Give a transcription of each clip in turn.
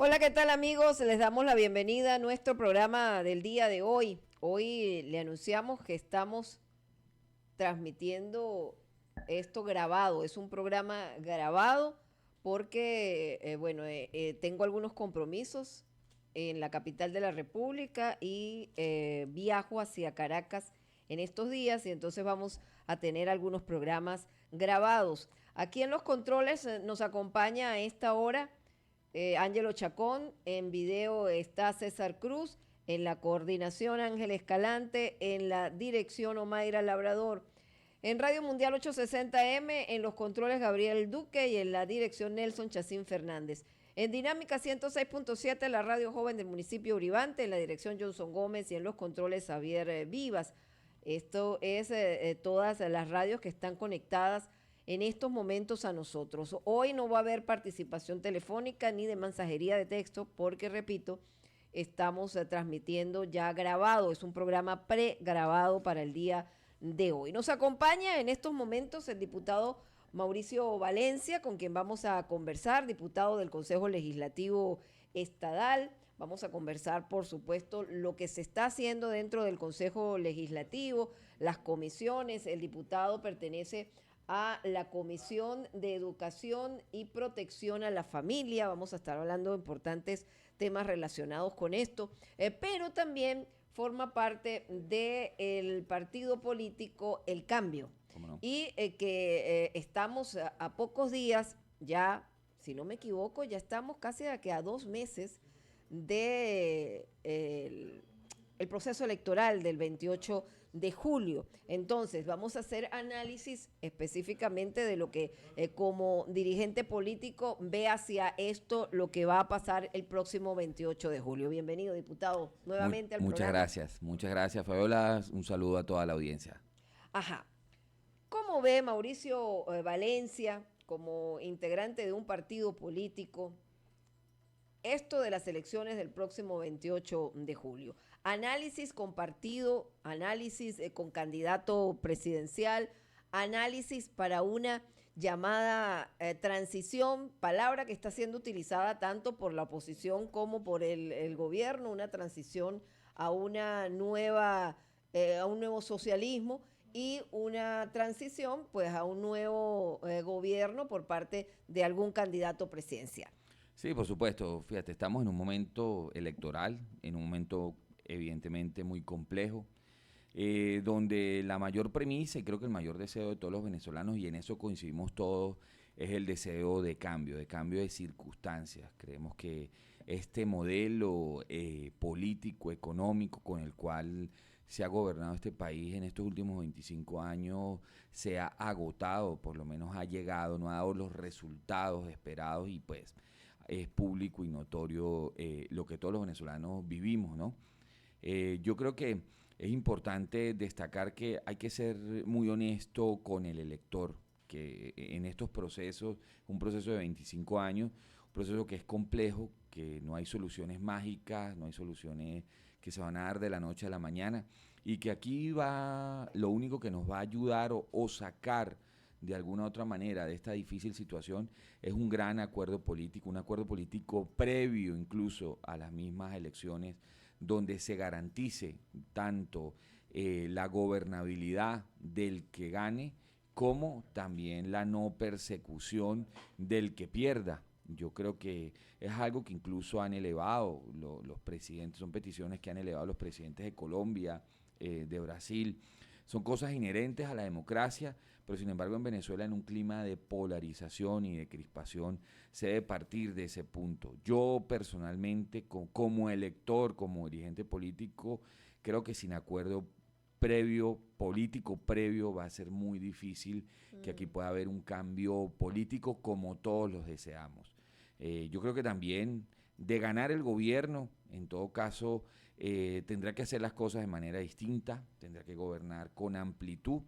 Hola, ¿qué tal amigos? Les damos la bienvenida a nuestro programa del día de hoy. Hoy le anunciamos que estamos transmitiendo esto grabado. Es un programa grabado porque, tengo algunos compromisos en la capital de la República y viajo hacia Caracas en estos días y entonces vamos a tener algunos programas grabados. Aquí en los controles nos acompaña a esta hora Ángelo Chacón, en video está César Cruz, en la coordinación Ángel Escalante, en la dirección Omaira Labrador. En Radio Mundial 860M, en los controles Gabriel Duque y en la dirección Nelson Chacín Fernández. En Dinámica 106.7, la radio joven del municipio Uribante, en la dirección Johnson Gómez y en los controles Javier Vivas. Esto es todas las radios que están conectadas en estos momentos a nosotros. Hoy no va a haber participación telefónica ni de mensajería de texto porque, repito, estamos transmitiendo ya grabado. Es un programa pregrabado para el día de hoy. Nos acompaña en estos momentos el diputado Mauricio Valencia, con quien vamos a conversar, diputado del Consejo Legislativo Estadal. Vamos a conversar, por supuesto, lo que se está haciendo dentro del Consejo Legislativo, las comisiones. El diputado pertenece a la Comisión de Educación y Protección a la Familia. Vamos a estar hablando de importantes temas relacionados con esto, pero también forma parte del partido político El Cambio. ¿Cómo no? Y que estamos a pocos días, ya, si no me equivoco, ya estamos casi a 2 meses de el proceso electoral del 28 de julio. Entonces, vamos a hacer análisis específicamente de lo que como dirigente político ve hacia esto, lo que va a pasar el próximo 28 de julio. Bienvenido, diputado, nuevamente al programa. Muchas gracias, Fabiola. Un saludo a toda la audiencia. Ajá. ¿Cómo ve Mauricio Valencia, como integrante de un partido político, esto de las elecciones del próximo 28 de julio? Análisis con partido, análisis con candidato presidencial, análisis para una llamada transición, palabra que está siendo utilizada tanto por la oposición como por el gobierno, una transición a una nueva, a un nuevo socialismo y una transición pues a un nuevo gobierno por parte de algún candidato presidencial. Sí, por supuesto. Fíjate, estamos en un momento electoral, en un momento evidentemente muy complejo, donde la mayor premisa y creo que el mayor deseo de todos los venezolanos, y en eso coincidimos todos, es el deseo de cambio de circunstancias. Creemos que este modelo político, económico con el cual se ha gobernado este país en estos últimos 25 años se ha agotado, por lo menos ha llegado, no ha dado los resultados esperados y pues es público y notorio lo que todos los venezolanos vivimos, ¿no? Yo creo que es importante destacar que hay que ser muy honesto con el elector, que en estos procesos, un proceso de 25 años, un proceso que es complejo, que no hay soluciones mágicas, no hay soluciones que se van a dar de la noche a la mañana, y que aquí va, lo único que nos va a ayudar o sacar de alguna otra manera de esta difícil situación es un gran acuerdo político, un acuerdo político previo incluso a las mismas elecciones, donde se garantice tanto la gobernabilidad del que gane como también la no persecución del que pierda. Yo creo que es algo que incluso han elevado los presidentes, son peticiones que han elevado los presidentes de Colombia, de Brasil. Son cosas inherentes a la democracia, pero sin embargo en Venezuela, en un clima de polarización y de crispación, se debe partir de ese punto. Yo personalmente, como elector, como dirigente político, creo que sin acuerdo previo, político previo, va a ser muy difícil que aquí pueda haber un cambio político como todos los deseamos. Yo creo que también de ganar el gobierno, en todo caso, tendrá que hacer las cosas de manera distinta, tendrá que gobernar con amplitud,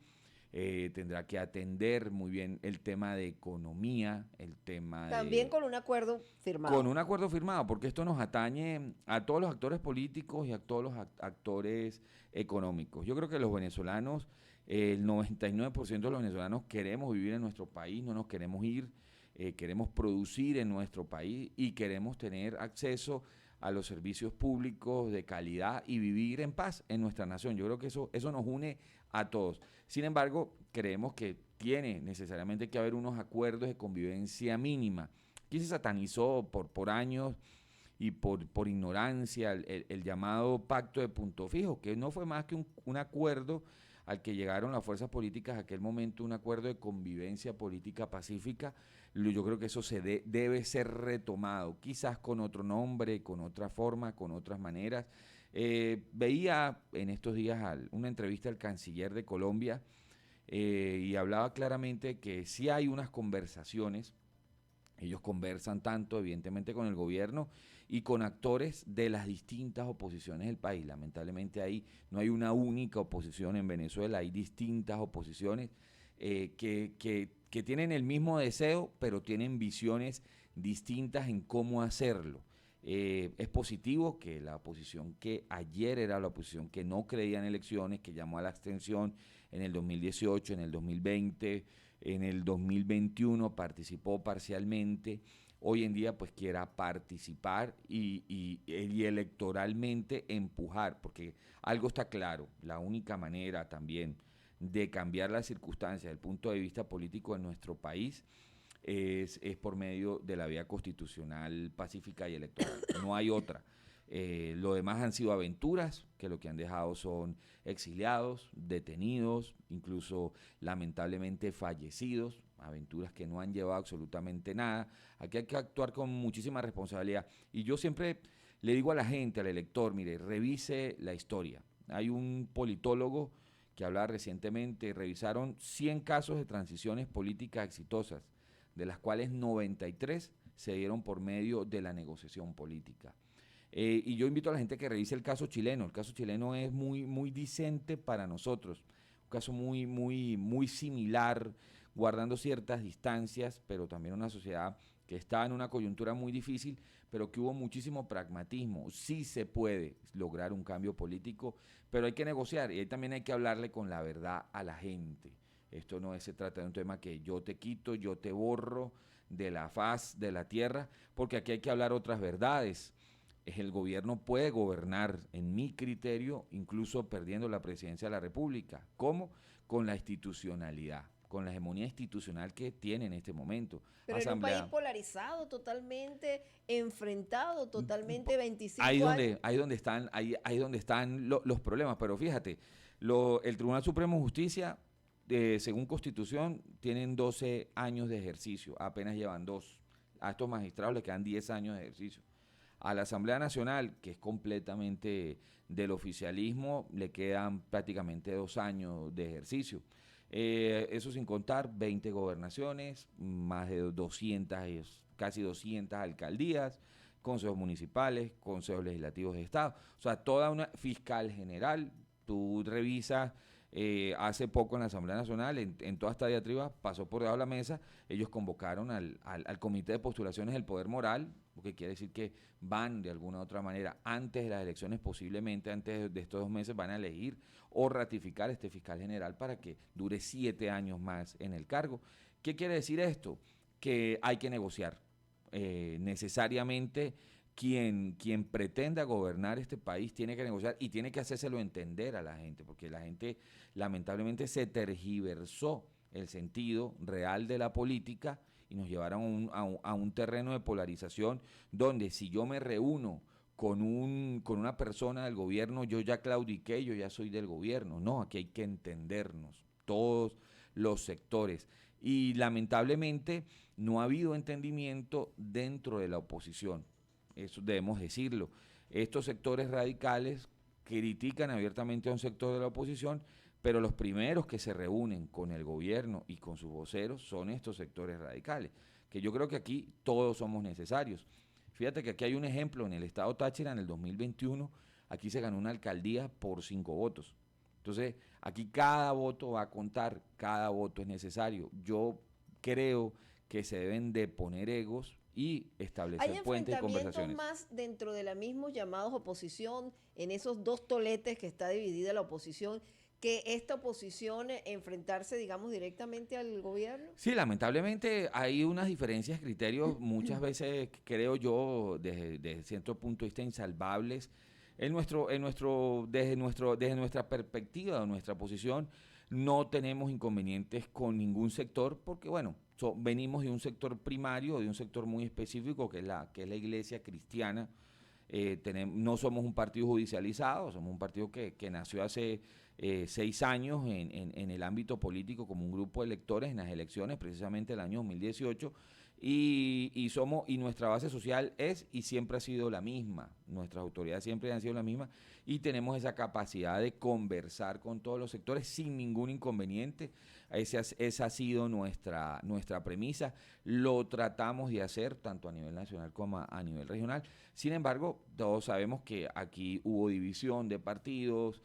tendrá que atender muy bien el tema de economía, el tema También de... con un acuerdo Con firmado. un acuerdo firmado, porque esto nos atañe a todos los actores políticos y a todos los actores económicos. Yo creo que los venezolanos, el 99% de los venezolanos queremos vivir en nuestro país, no nos queremos ir. queremos producir en nuestro país y queremos tener acceso a los servicios públicos de calidad y vivir en paz en nuestra nación. Yo creo que eso nos une a todos. Sin embargo, creemos que tiene necesariamente que haber unos acuerdos de convivencia mínima. Aquí se satanizó por años y por ignorancia el llamado pacto de punto fijo, que no fue más que un acuerdo al que llegaron las fuerzas políticas en aquel momento, un acuerdo de convivencia política pacífica. Yo creo que eso debe ser retomado, quizás con otro nombre, con otra forma, con otras maneras. Veía en estos días una entrevista al canciller de Colombia y hablaba claramente que sí hay unas conversaciones. Ellos conversan tanto, evidentemente, con el gobierno y con actores de las distintas oposiciones del país. Lamentablemente ahí no hay una única oposición en Venezuela, hay distintas oposiciones que tienen el mismo deseo, pero tienen visiones distintas en cómo hacerlo. Es positivo que la oposición que ayer era la oposición que no creía en elecciones, que llamó a la abstención en el 2018, en el 2020, en el 2021 participó parcialmente, hoy en día pues quiera participar y electoralmente empujar, porque algo está claro, la única manera también de cambiar las circunstancias desde el punto de vista político en nuestro país es por medio de la vía constitucional pacífica y electoral. No hay otra. Lo demás han sido aventuras que lo que han dejado son exiliados, detenidos, incluso lamentablemente fallecidos, aventuras que no han llevado absolutamente nada. Aquí hay que actuar con muchísima responsabilidad. Y yo siempre le digo a la gente, al elector, mire, revise la historia. Hay un politólogo que hablaba recientemente, revisaron 100 casos de transiciones políticas exitosas, de las cuales 93 se dieron por medio de la negociación política. Y yo invito a la gente que revise el caso chileno. El caso chileno es muy dicente para nosotros. Un caso muy similar, guardando ciertas distancias, pero también una sociedad que estaba en una coyuntura muy difícil, pero que hubo muchísimo pragmatismo. Sí se puede lograr un cambio político, pero hay que negociar y ahí también hay que hablarle con la verdad a la gente. Esto no se trata de un tema que yo te quito, yo te borro de la faz de la tierra, porque aquí hay que hablar otras verdades. El gobierno puede gobernar, en mi criterio, incluso perdiendo la presidencia de la República. ¿Cómo? Con la institucionalidad, con la hegemonía institucional que tiene en este momento. Pero en un país polarizado, totalmente enfrentado, totalmente Ahí 25 años. donde, ahí donde están los problemas. Pero fíjate, el Tribunal Supremo de Justicia, según Constitución, tienen 12 años de ejercicio, apenas llevan 2. A estos magistrados les quedan 10 años de ejercicio. A la Asamblea Nacional, que es completamente del oficialismo, le quedan prácticamente 2 años de ejercicio. Eso sin contar 20 gobernaciones, más de 200, casi 200 alcaldías, consejos municipales, consejos legislativos de Estado. O sea, toda una fiscal general. Tú revisas, hace poco en la Asamblea Nacional, en toda esta diatriba, pasó por debajo de la mesa, ellos convocaron al Comité de Postulaciones del Poder Moral, lo que quiere decir que van de alguna u otra manera, antes de las elecciones, posiblemente antes de estos 2 meses, van a elegir o ratificar este fiscal general para que dure 7 años más en el cargo. ¿Qué quiere decir esto? Que hay que negociar. Necesariamente quien pretenda gobernar este país tiene que negociar y tiene que hacérselo entender a la gente, porque la gente lamentablemente se tergiversó el sentido real de la política y nos llevaron a un terreno de polarización donde si yo me reúno con una persona del gobierno, yo ya claudiqué, yo ya soy del gobierno. No, aquí hay que entendernos, todos los sectores. Y lamentablemente no ha habido entendimiento dentro de la oposición. Eso debemos decirlo. Estos sectores radicales critican abiertamente a un sector de la oposición, pero los primeros que se reúnen con el gobierno y con sus voceros son estos sectores radicales, que yo creo que aquí todos somos necesarios. Fíjate que aquí hay un ejemplo, en el estado Táchira en el 2021, aquí se ganó una alcaldía por 5 votos. Entonces, aquí cada voto va a contar, cada voto es necesario. Yo creo que se deben de poner egos y establecer puentes y conversaciones. ¿Hay enfrentamientos más dentro de la misma llamados oposición, en esos 2 toletes que está dividida la oposición, que esta oposición enfrentarse, digamos, directamente al gobierno? Sí, lamentablemente hay unas diferencias de criterios, muchas veces creo yo, desde cierto punto de vista, insalvables. Desde nuestra perspectiva o nuestra posición, no tenemos inconvenientes con ningún sector, porque bueno, venimos de un sector primario, de un sector muy específico, que es la iglesia cristiana. No somos un partido judicializado, somos un partido que nació hace 6 años en el ámbito político como un grupo de electores en las elecciones, precisamente el año 2018, y nuestra base social es y siempre ha sido la misma, nuestras autoridades siempre han sido la misma, y tenemos esa capacidad de conversar con todos los sectores sin ningún inconveniente. Esa ha sido nuestra premisa, lo tratamos de hacer tanto a nivel nacional como a nivel regional. Sin embargo, todos sabemos que aquí hubo división de partidos,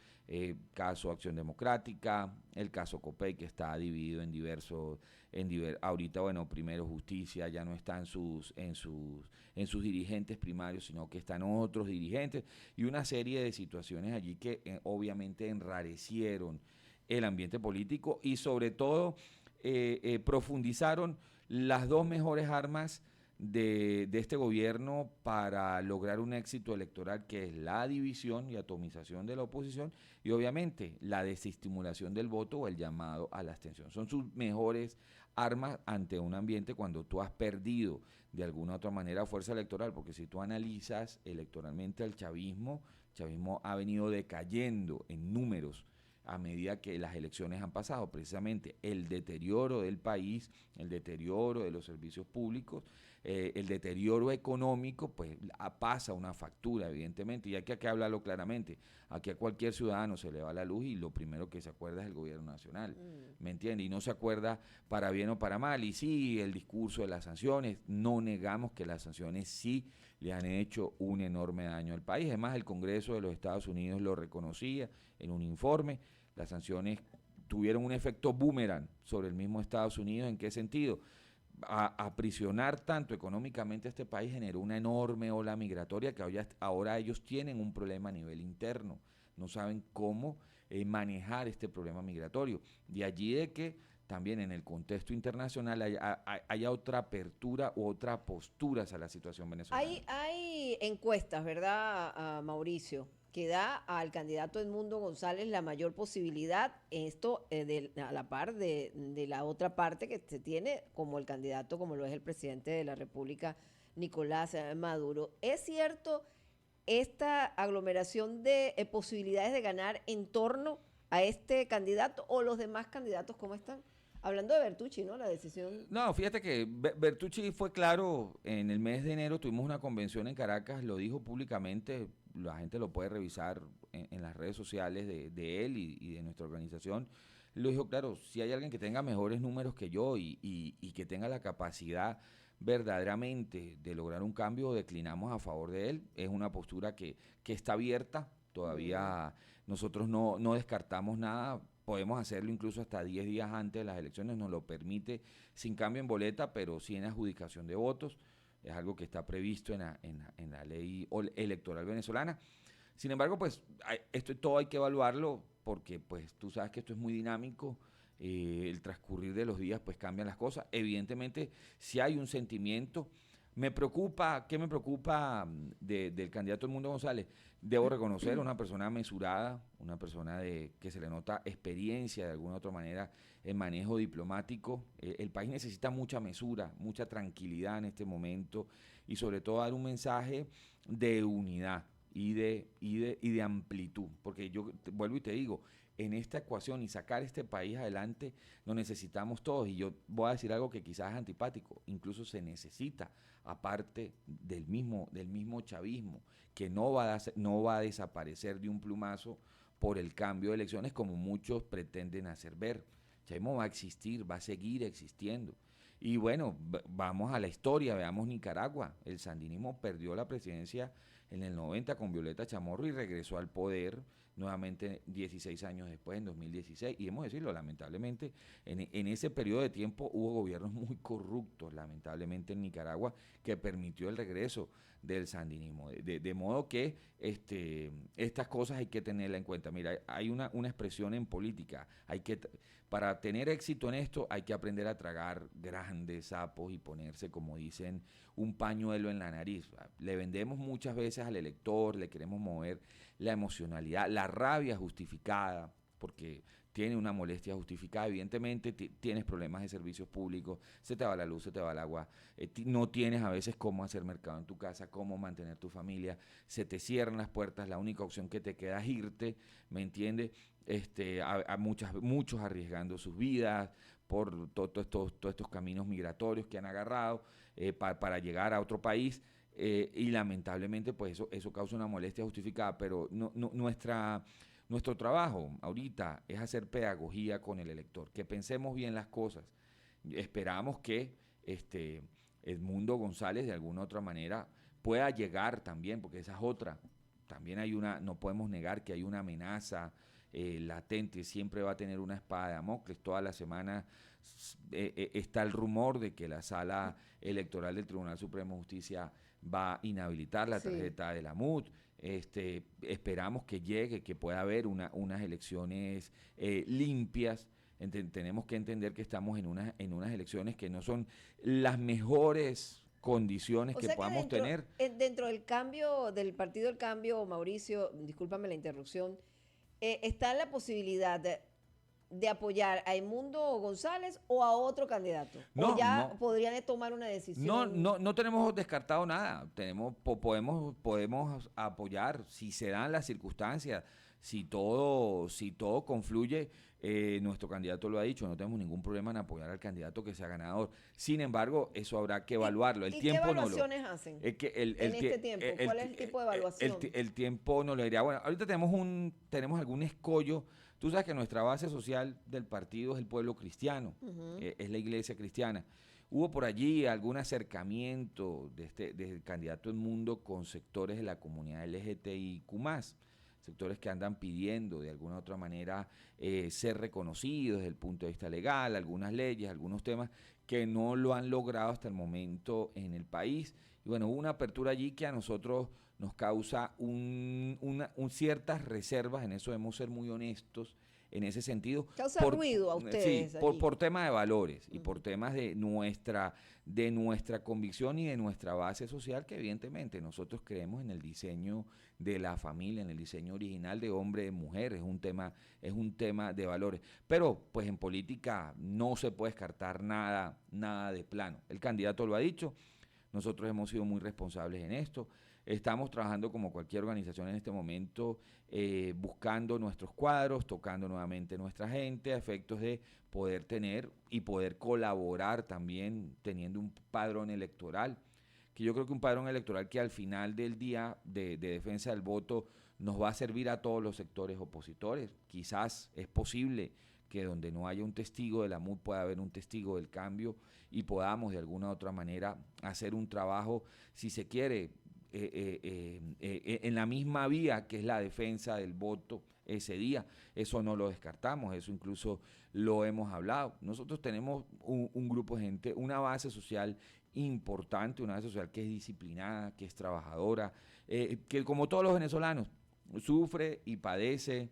caso Acción Democrática, el caso COPEI, que está dividido en diversos, ahorita, bueno, primero Justicia ya no está en sus dirigentes primarios, sino que están otros dirigentes, y una serie de situaciones allí que obviamente enrarecieron el ambiente político y sobre todo profundizaron las dos mejores armas de este gobierno para lograr un éxito electoral, que es la división y atomización de la oposición, y obviamente la desestimulación del voto o el llamado a la abstención. Son sus mejores armas ante un ambiente cuando tú has perdido de alguna u otra manera fuerza electoral, porque si tú analizas electoralmente al chavismo, el chavismo ha venido decayendo en números a medida que las elecciones han pasado. Precisamente el deterioro del país, el deterioro de los servicios públicos, el deterioro económico, pues pasa una factura, evidentemente, y hay que hablarlo claramente. Aquí a cualquier ciudadano se le va la luz y lo primero que se acuerda es el gobierno nacional, ¿me entiende? Y no se acuerda para bien o para mal. Y sí, el discurso de las sanciones, no negamos que las sanciones sí le han hecho un enorme daño al país. Además, el Congreso de los Estados Unidos lo reconocía en un informe. Las sanciones tuvieron un efecto boomerang sobre el mismo Estados Unidos. ¿En qué sentido? Aprisionar tanto económicamente a este país generó una enorme ola migratoria que ahora ellos tienen un problema a nivel interno. No saben cómo manejar este problema migratorio. De allí de que también en el contexto internacional haya otra apertura u otra postura hacia la situación venezolana. Hay encuestas, ¿verdad, Mauricio? Que da al candidato Edmundo González la mayor posibilidad, esto a la par de la otra parte que se tiene como el candidato, como lo es el presidente de la República, Nicolás Maduro. ¿Es cierto esta aglomeración de posibilidades de ganar en torno a este candidato o los demás candidatos cómo están? Hablando de Bertucci, ¿no? La decisión. No, fíjate que Bertucci fue claro, en el mes de enero tuvimos una convención en Caracas, lo dijo públicamente, la gente lo puede revisar en las redes sociales de él y de nuestra organización. Lo dijo claro, si hay alguien que tenga mejores números que yo y que tenga la capacidad verdaderamente de lograr un cambio, declinamos a favor de él. Es una postura que está abierta, todavía nosotros no descartamos nada. Podemos hacerlo incluso hasta 10 días antes de las elecciones, nos lo permite, sin cambio en boleta, pero sí en adjudicación de votos. Es algo que está previsto en la ley electoral venezolana. Sin embargo, pues esto todo hay que evaluarlo porque pues tú sabes que esto es muy dinámico. El transcurrir de los días pues cambian las cosas. Evidentemente, si hay un sentimiento. ¿Qué me preocupa del candidato Edmundo González? Debo reconocer, una persona mesurada, una persona que se le nota experiencia de alguna u otra manera en manejo diplomático. El país necesita mucha mesura, mucha tranquilidad en este momento y sobre todo dar un mensaje de unidad y de amplitud. Porque yo vuelvo y te digo, en esta ecuación y sacar este país adelante nos necesitamos todos. Y yo voy a decir algo que quizás es antipático, incluso se necesita, aparte del mismo chavismo, que no va a desaparecer de un plumazo por el cambio de elecciones como muchos pretenden hacer ver. El chavismo va a existir, va a seguir existiendo. Y bueno, vamos a la historia, veamos Nicaragua. El sandinismo perdió la presidencia en el 90 con Violeta Chamorro y regresó al poder nuevamente 16 años después, en 2016, y hemos de decirlo, lamentablemente, en ese periodo de tiempo hubo gobiernos muy corruptos, lamentablemente en Nicaragua, que permitió el regreso del sandinismo, de modo que estas cosas hay que tenerla en cuenta. Mira, hay una expresión en política, para tener éxito en esto hay que aprender a tragar grandes sapos y ponerse, como dicen, un pañuelo en la nariz. Le vendemos muchas veces al elector, le queremos mover la emocionalidad, la rabia justificada, porque tiene una molestia justificada, evidentemente tienes problemas de servicios públicos, se te va la luz, se te va el agua, no tienes a veces cómo hacer mercado en tu casa, cómo mantener tu familia, se te cierran las puertas, la única opción que te queda es irte, ¿me entiendes? Muchos arriesgando sus vidas por todos estos caminos migratorios que han agarrado para llegar a otro país, y lamentablemente pues eso causa una molestia justificada, pero nuestro trabajo ahorita es hacer pedagogía con el elector, que pensemos bien las cosas. Esperamos que Edmundo González de alguna otra manera pueda llegar también, porque esa es otra. También no podemos negar que hay una amenaza latente, siempre va a tener una espada de Damocles. Toda la semana está el rumor de que la sala electoral del Tribunal Supremo de Justicia va a inhabilitar la tarjeta de la MUD. Esperamos que llegue, que pueda haber unas elecciones limpias. Tenemos que entender que estamos en unas elecciones que no son las mejores condiciones que podamos tener. Dentro del cambio, del Partido del Cambio, Mauricio, discúlpame la interrupción, está la posibilidad de apoyar a Edmundo González o a otro candidato. No, o ya no. podrían tomar una decisión. No tenemos descartado nada. Podemos apoyar si se dan las circunstancias, si todo confluye. Nuestro candidato lo ha dicho, no tenemos ningún problema en apoyar al candidato que sea ganador. Sin embargo, eso habrá que evaluarlo. El tiempo ¿qué evaluaciones hacen en este tiempo? ¿Cuál es el tipo de evaluación? El tiempo no lo diría. Bueno, ahorita tenemos algún escollo. Tú sabes que nuestra base social del partido es el pueblo cristiano, es la iglesia cristiana. Hubo por allí algún acercamiento del candidato Edmundo con sectores de la comunidad LGTBIQ+, sectores que andan pidiendo de alguna u otra manera ser reconocidos desde el punto de vista legal, algunas leyes, algunos temas que no lo han logrado hasta el momento en el país. Y bueno, hubo una apertura allí que a nosotros nos causa ciertas reservas, en eso debemos ser muy honestos en ese sentido. Causa ruido a ustedes. Sí, por temas de valores y por temas de nuestra convicción y de nuestra base social, que evidentemente nosotros creemos en el diseño de la familia, en el diseño original de hombre y de mujer, es un tema de valores. Pero pues en política no se puede descartar nada de plano. El candidato lo ha dicho, nosotros hemos sido muy responsables en esto. Estamos trabajando como cualquier organización en este momento, buscando nuestros cuadros, tocando nuevamente nuestra gente, a efectos de poder tener y poder colaborar también teniendo un padrón electoral, que yo creo que un padrón electoral que al final del día de defensa del voto nos va a servir a todos los sectores opositores. Quizás es posible que donde no haya un testigo de la MUD pueda haber un testigo del cambio y podamos de alguna u otra manera hacer un trabajo, si se quiere, en la misma vía que es la defensa del voto ese día. Eso no lo descartamos, eso incluso lo hemos hablado. Nosotros tenemos un grupo de gente, una base social importante, una base social que es disciplinada, que es trabajadora, que como todos los venezolanos sufre y padece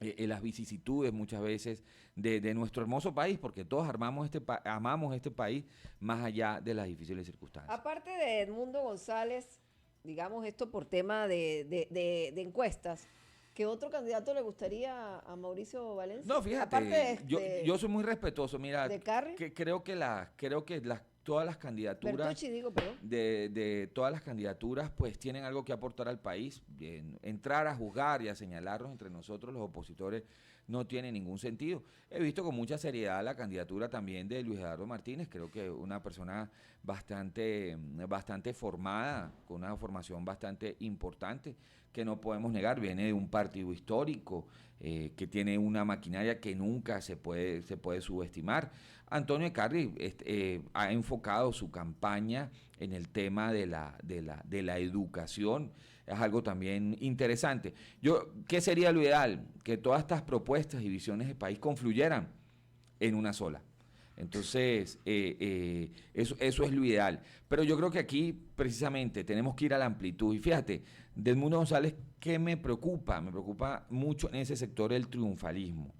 las vicisitudes muchas veces de nuestro hermoso país, porque todos amamos este país más allá de las difíciles circunstancias. Aparte de Edmundo González, digamos esto por tema de encuestas, ¿qué otro candidato le gustaría a Mauricio Valencia? No, fíjate, aparte yo soy muy respetuoso, mira, ¿de Carri? creo que todas las candidaturas Bertucci, digo, perdón. de todas las candidaturas pues tienen algo que aportar al país. Entrar a juzgar y a señalarnos entre nosotros los opositores no tiene ningún sentido. He visto con mucha seriedad la candidatura también de Luis Eduardo Martínez, creo que una persona bastante formada, con una formación bastante importante, que no podemos negar, viene de un partido histórico, que tiene una maquinaria que nunca se puede subestimar. Antonio Carri ha enfocado su campaña en el tema de la educación, es algo también interesante. ¿Qué sería lo ideal? Que todas estas propuestas y visiones de país confluyeran en una sola. Entonces, eso es lo ideal. Pero yo creo que aquí, precisamente, tenemos que ir a la amplitud. Y fíjate, del Mundo González, ¿qué me preocupa? Me preocupa mucho en ese sector el triunfalismo.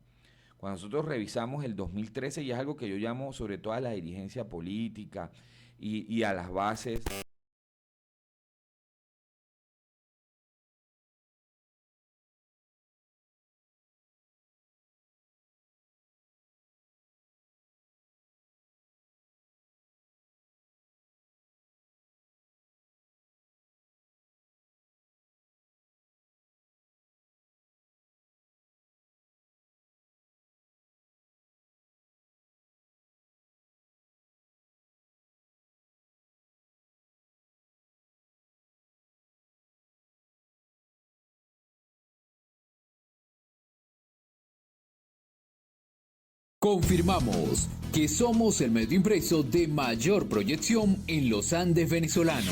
Cuando nosotros revisamos el 2013, y es algo que yo llamo sobre todo a la dirigencia política y a las bases. Confirmamos que somos el medio impreso de mayor proyección en los Andes venezolanos.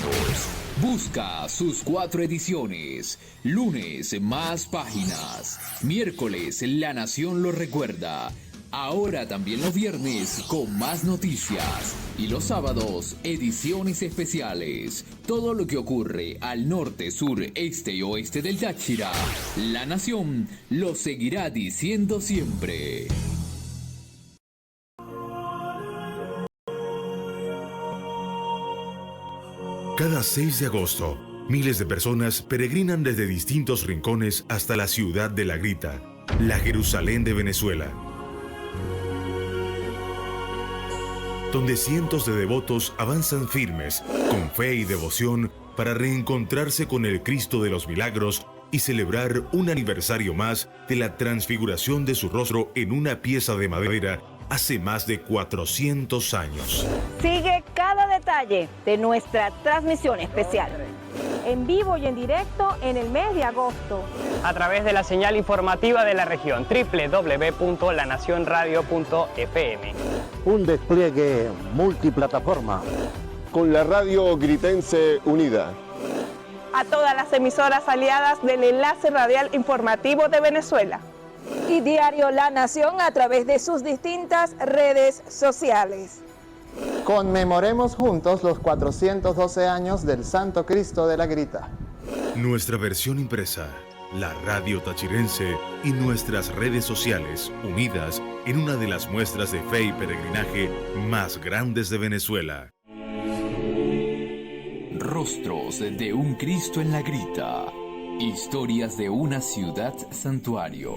Busca sus 4 ediciones. Lunes, más páginas. Miércoles, La Nación lo recuerda. Ahora también los viernes con más noticias. Y los sábados, ediciones especiales. Todo lo que ocurre al norte, sur, este y oeste del Táchira. La Nación lo seguirá diciendo siempre. Cada 6 de agosto, miles de personas peregrinan desde distintos rincones hasta la ciudad de La Grita, la Jerusalén de Venezuela, donde cientos de devotos avanzan firmes, con fe y devoción, para reencontrarse con el Cristo de los Milagros y celebrar un aniversario más de la transfiguración de su rostro en una pieza de madera hace más de 400 años. Sigue cada detalle de nuestra transmisión especial, en vivo y en directo en el mes de agosto, a través de la señal informativa de la región, www.lanacionradio.fm. Un despliegue multiplataforma. Con la radio gritense unida. A todas las emisoras aliadas del Enlace Radial Informativo de Venezuela. Y Diario La Nación a través de sus distintas redes sociales. Conmemoremos juntos los 412 años del Santo Cristo de la Grita. Nuestra versión impresa, la radio tachirense y nuestras redes sociales unidas en una de las muestras de fe y peregrinaje más grandes de Venezuela. Rostros de un Cristo en la Grita. Historias de una ciudad santuario.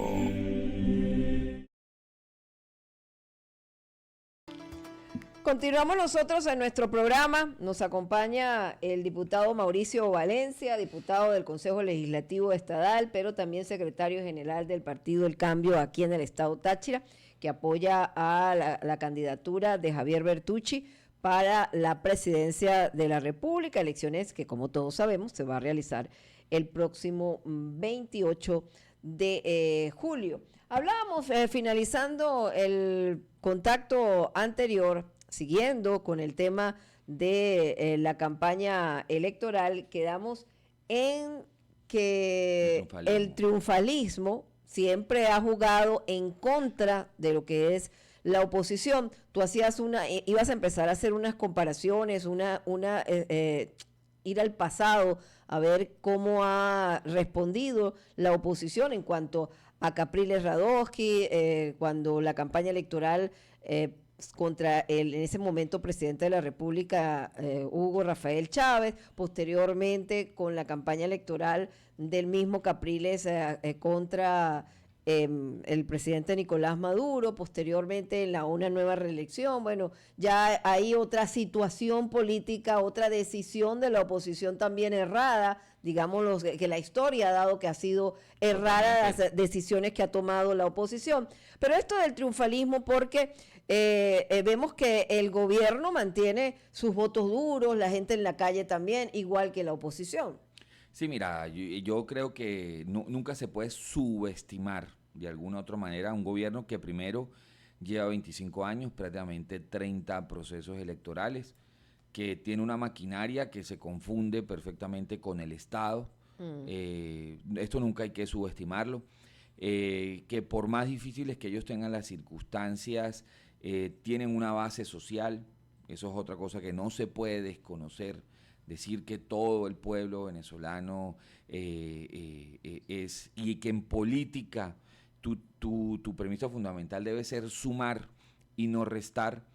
Continuamos nosotros en nuestro programa. Nos acompaña el diputado Mauricio Valencia, diputado del Consejo Legislativo Estadal, pero también secretario general del Partido El Cambio aquí en el estado Táchira, que apoya a la candidatura de Javier Bertucci para la presidencia de la República, elecciones que, como todos sabemos, se va a realizar el próximo 28 de julio. Hablábamos, finalizando el contacto anterior, siguiendo con el tema de la campaña electoral, quedamos en que el triunfalismo siempre ha jugado en contra de lo que es la oposición. Tú ibas a empezar a hacer unas comparaciones, ir al pasado a ver cómo ha respondido la oposición en cuanto a Capriles Radosky, cuando la campaña electoral contra en ese momento presidente de la República, Hugo Rafael Chávez, posteriormente con la campaña electoral del mismo Capriles contra el presidente Nicolás Maduro, posteriormente en una nueva reelección. Bueno, ya hay otra situación política, otra decisión de la oposición también errada, digamos que la historia ha dado que ha sido errada las decisiones que ha tomado la oposición. Pero esto del triunfalismo, porque vemos que el gobierno mantiene sus votos duros, la gente en la calle también, igual que la oposición. Sí, mira, yo creo que nunca se puede subestimar de alguna otra manera un gobierno que primero lleva 25 años, prácticamente 30 procesos electorales, que tiene una maquinaria que se confunde perfectamente con el Estado, Esto nunca hay que subestimarlo. Que por más difíciles que ellos tengan las circunstancias, tienen una base social. Eso es otra cosa que no se puede desconocer. Decir que todo el pueblo venezolano es, y que en política tu premisa fundamental debe ser sumar y no restar,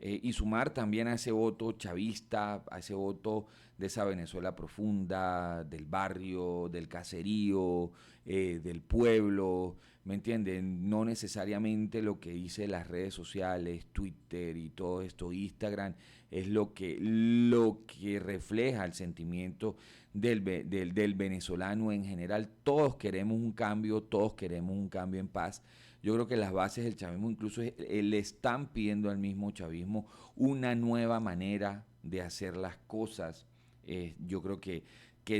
y sumar también a ese voto chavista, a ese voto de esa Venezuela profunda, del barrio, del caserío, del pueblo, ¿me entienden? No necesariamente lo que dice las redes sociales, Twitter y todo esto, Instagram, es lo que refleja el sentimiento del venezolano en general. Todos queremos un cambio en paz. Yo creo que las bases del chavismo incluso le están pidiendo al mismo chavismo una nueva manera de hacer las cosas. Yo creo que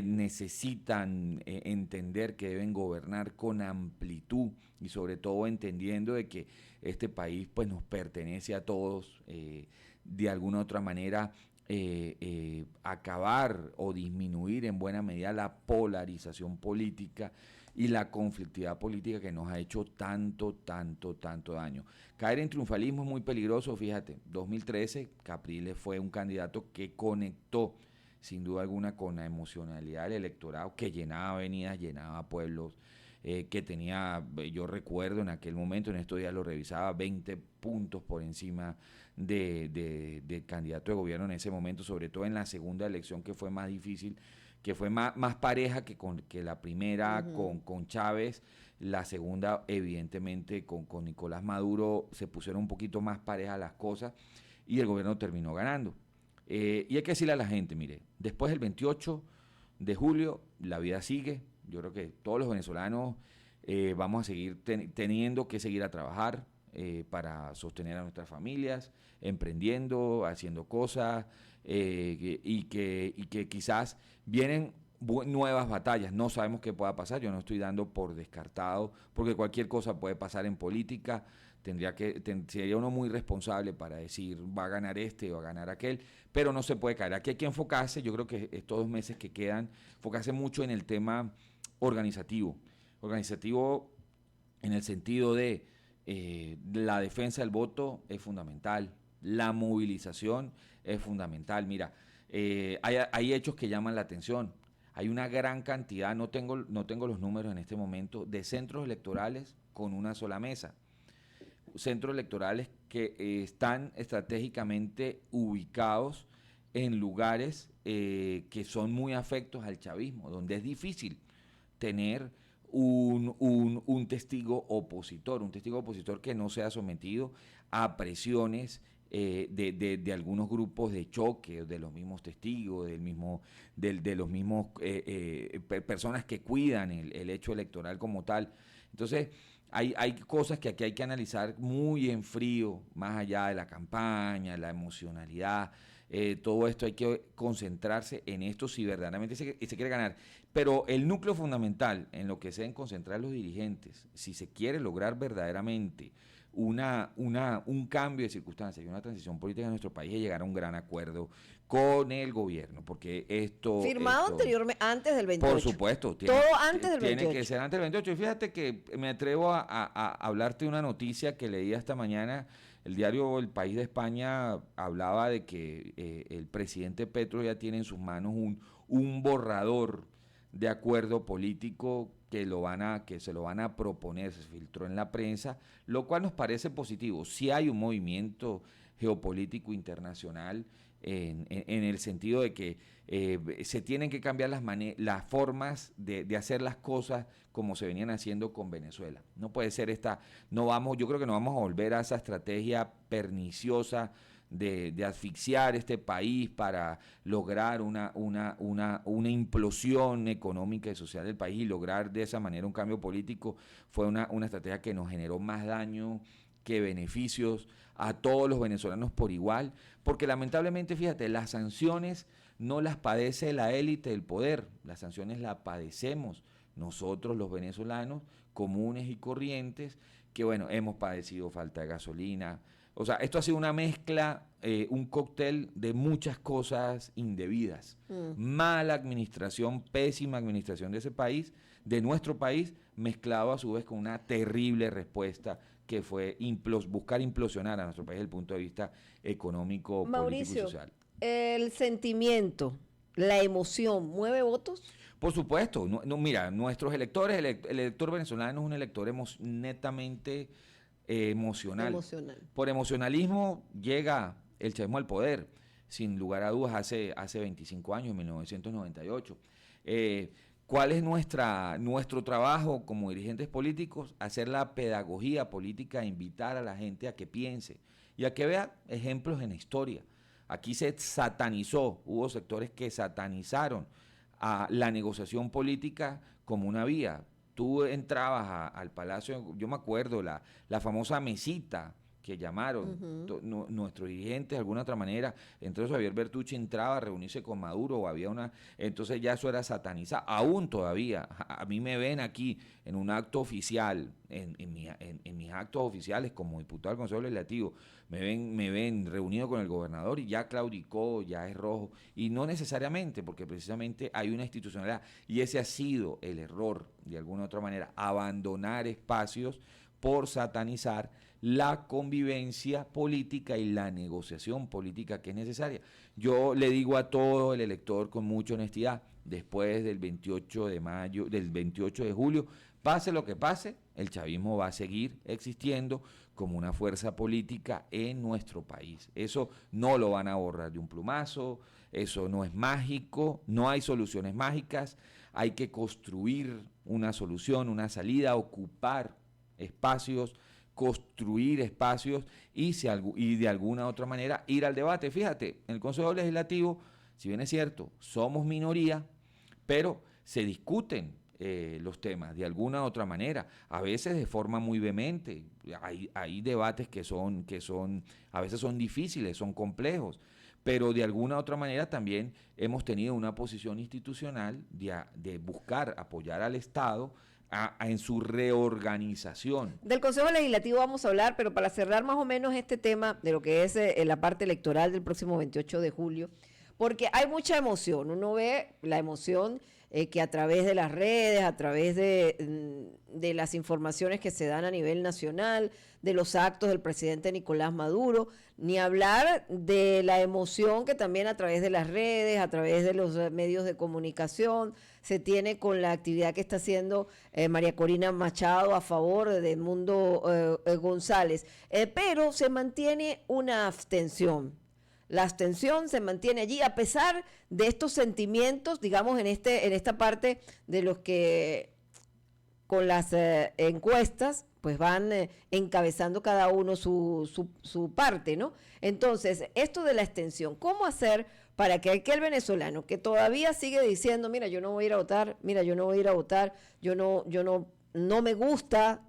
necesitan entender que deben gobernar con amplitud y sobre todo entendiendo de que este país pues nos pertenece a todos, de alguna otra manera acabar o disminuir en buena medida la polarización política y la conflictividad política que nos ha hecho tanto daño. Caer en triunfalismo es muy peligroso, fíjate, 2013 Capriles fue un candidato que conectó sin duda alguna con la emocionalidad del electorado, que llenaba avenidas, llenaba pueblos, que tenía, yo recuerdo en aquel momento, en estos días lo revisaba, 20 puntos por encima del candidato de gobierno en ese momento, sobre todo en la segunda elección que fue más difícil, que fue más pareja que la primera con Chávez. La segunda, evidentemente, con Nicolás Maduro se pusieron un poquito más parejas las cosas y el gobierno terminó ganando. Y hay que decirle a la gente, mire, después del 28 de julio la vida sigue. Yo creo que todos los venezolanos vamos a seguir teniendo que seguir a trabajar para sostener a nuestras familias, emprendiendo, haciendo cosas, y que quizás vienen nuevas batallas. No sabemos qué pueda pasar, yo no estoy dando por descartado, porque cualquier cosa puede pasar en política. Sería uno muy responsable para decir va a ganar este o va a ganar aquel, pero no se puede caer. Aquí hay que enfocarse, yo creo que estos 2 meses que quedan, enfocarse mucho en el tema organizativo en el sentido de la defensa del voto es fundamental, la movilización es fundamental. Mira, hay hechos que llaman la atención. Hay una gran cantidad, no tengo los números en este momento, de centros electorales con una sola mesa. Centros electorales que están estratégicamente ubicados en lugares que son muy afectos al chavismo, donde es difícil tener un testigo opositor que no sea sometido a presiones de algunos grupos de choque, de los mismos testigos, de los mismos personas que cuidan el hecho electoral como tal. Entonces, hay cosas que aquí hay que analizar muy en frío, más allá de la campaña, la emocionalidad, todo esto hay que concentrarse en esto si verdaderamente se quiere ganar. Pero el núcleo fundamental en lo que se deben concentrar los dirigentes, si se quiere lograr verdaderamente un cambio de circunstancias y una transición política en nuestro país, es llegar a un gran acuerdo con el gobierno, porque firmado anteriormente, antes del 28. Por supuesto. Todo antes del 28. Tiene que ser antes del 28. Y fíjate que me atrevo a hablarte de una noticia que leí esta mañana. El diario El País de España hablaba de que el presidente Petro ya tiene en sus manos un borrador de acuerdo político que se lo van a proponer, se filtró en la prensa, lo cual nos parece positivo. Sí hay un movimiento geopolítico internacional en el sentido de que se tienen que cambiar las formas de hacer las cosas como se venían haciendo con Venezuela. No puede ser yo creo que no vamos a volver a esa estrategia perniciosa de asfixiar este país para lograr una implosión económica y social del país y lograr de esa manera un cambio político. Fue una estrategia que nos generó más daño que beneficios a todos los venezolanos por igual, porque lamentablemente, fíjate, las sanciones no las padece la élite del poder, las sanciones las padecemos nosotros los venezolanos comunes y corrientes, que bueno, hemos padecido falta de gasolina. O sea, esto ha sido una mezcla, un cóctel de muchas cosas indebidas. Mala administración, pésima administración de ese país, de nuestro país, mezclado a su vez con una terrible respuesta que fue buscar implosionar a nuestro país desde el punto de vista económico, Mauricio, político y social. el sentimiento, la emoción, ¿mueve votos? Por supuesto, mira, nuestros electores, el elector venezolano es un elector netamente emocional. Por emocionalismo llega el chavismo al poder, sin lugar a dudas, hace 25 años, en 1998. ¿Cuál es nuestro trabajo como dirigentes políticos? Hacer la pedagogía política, invitar a la gente a que piense y a que vea ejemplos en la historia. Aquí se satanizó, hubo sectores que satanizaron a la negociación política como una vía. Tú entrabas al Palacio, yo me acuerdo, la famosa mesita que llamaron nuestros dirigentes de alguna otra manera, entonces Javier Bertucci entraba a reunirse con Maduro, o había entonces ya eso era satanizado, aún todavía, a mí me ven aquí en un acto oficial, en mis actos oficiales como diputado del Consejo Legislativo, me ven reunido con el gobernador y ya claudicó, ya es rojo, y no necesariamente, porque precisamente hay una institucionalidad, y ese ha sido el error, de alguna otra manera, abandonar espacios por satanizar la convivencia política y la negociación política que es necesaria. Yo le digo a todo el elector con mucha honestidad, después del 28 de julio, pase lo que pase, el chavismo va a seguir existiendo como una fuerza política en nuestro país. Eso no lo van a borrar de un plumazo, eso no es mágico, no hay soluciones mágicas, hay que construir una solución, una salida, ocupar espacios, construir espacios y de alguna otra manera ir al debate. Fíjate, en el Consejo Legislativo, si bien es cierto, somos minoría, pero se discuten los temas de alguna otra manera, a veces de forma muy vehemente. Hay debates que a veces son difíciles, son complejos, pero de alguna otra manera también hemos tenido una posición institucional de buscar apoyar al Estado en su reorganización. Del Consejo Legislativo vamos a hablar, pero para cerrar más o menos este tema de lo que es la parte electoral del próximo 28 de julio, porque hay mucha emoción, uno ve la emoción que a través de las redes, a través de las informaciones que se dan a nivel nacional, de los actos del presidente Nicolás Maduro, ni hablar de la emoción que también a través de las redes, a través de los medios de comunicación, se tiene con la actividad que está haciendo María Corina Machado a favor de Edmundo González. Pero se mantiene una abstención. La abstención se mantiene allí a pesar de estos sentimientos, digamos, en esta parte de los que con las encuestas pues van encabezando cada uno su parte, ¿no? Entonces, esto de la abstención, ¿cómo hacer para que aquel venezolano que todavía sigue diciendo, mira, yo no voy a ir a votar, mira, yo no voy a ir a votar, yo no me gusta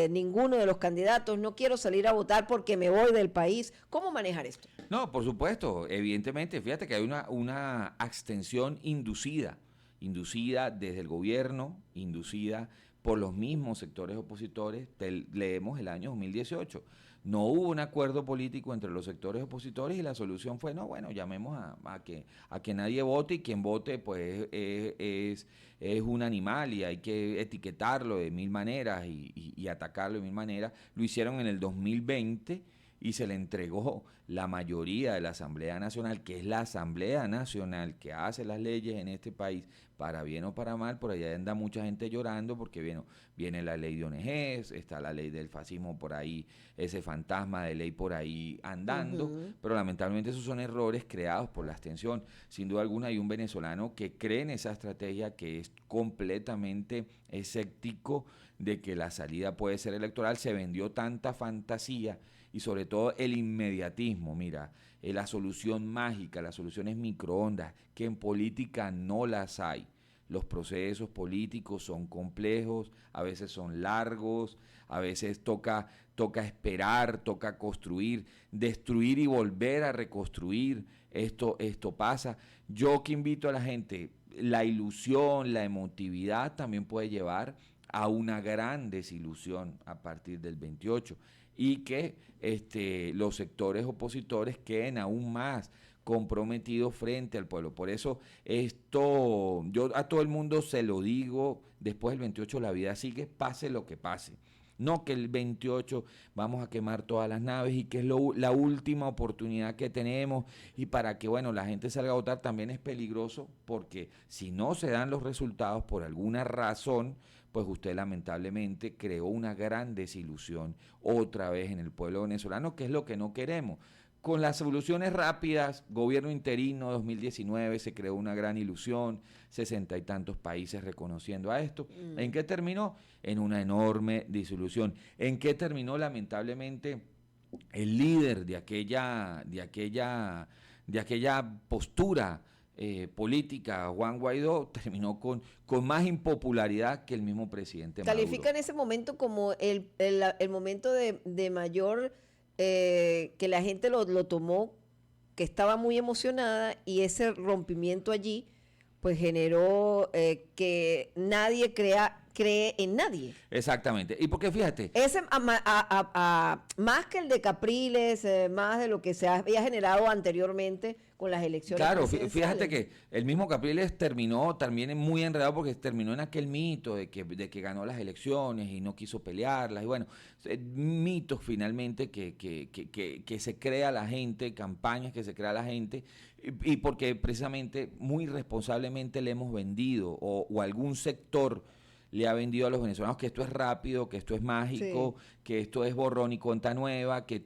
ninguno de los candidatos, no quiero salir a votar porque me voy del país? ¿Cómo manejar esto? No, por supuesto, evidentemente, fíjate que hay una abstención inducida desde el gobierno, inducida por los mismos sectores opositores. Leemos el año 2018. No hubo un acuerdo político entre los sectores opositores y la solución fue, no, bueno, llamemos a que nadie vote, y quien vote pues es un animal y hay que etiquetarlo de mil maneras y atacarlo de mil maneras. Lo hicieron en el 2020 y se le entregó la mayoría de la Asamblea Nacional, que es la Asamblea Nacional que hace las leyes en este país, para bien o para mal. Por allá anda mucha gente llorando porque viene la ley de ONGs, está la ley del fascismo por ahí, ese fantasma de ley por ahí andando, pero lamentablemente esos son errores creados por la abstención. Sin duda alguna hay un venezolano que cree en esa estrategia, que es completamente escéptico de que la salida puede ser electoral. Se vendió tanta fantasía y sobre todo el inmediatismo. Mira, la solución mágica, las soluciones microondas, que en política no las hay. Los procesos políticos son complejos, a veces son largos, a veces toca esperar, toca construir, destruir y volver a reconstruir. Esto pasa. Yo que invito a la gente, la ilusión, la emotividad también puede llevar a una gran desilusión a partir del 28 y que los sectores opositores queden aún más comprometidos frente al pueblo. Por eso yo a todo el mundo se lo digo, después del 28 la vida sigue, pase lo que pase. No que el 28 vamos a quemar todas las naves y que es la última oportunidad que tenemos y para que, bueno, la gente salga a votar también es peligroso porque si no se dan los resultados por alguna razón, pues usted lamentablemente creó una gran desilusión otra vez en el pueblo venezolano, que es lo que no queremos. Con las soluciones rápidas, gobierno interino 2019, se creó una gran ilusión, 60 y tantos países reconociendo a esto. ¿En qué terminó? En una enorme disolución. ¿En qué terminó? Lamentablemente, el líder de aquella postura política, Juan Guaidó, terminó con más impopularidad que el mismo presidente Maduro. Califica en ese momento como el momento de mayor... que la gente lo tomó, que estaba muy emocionada y ese rompimiento allí pues generó que nadie cree en nadie. Exactamente. Y porque fíjate... Ese, más que el de Capriles, más de lo que se había generado anteriormente con las elecciones. Claro, fíjate que el mismo Capriles terminó también muy enredado porque terminó en aquel mito de que ganó las elecciones y no quiso pelearlas. Y bueno, mitos finalmente que se crea la gente, campañas que se crea la gente, y porque precisamente muy responsablemente le hemos vendido o algún sector le ha vendido a los venezolanos que esto es rápido, que esto es mágico, sí, que esto es borrón y cuenta nueva, que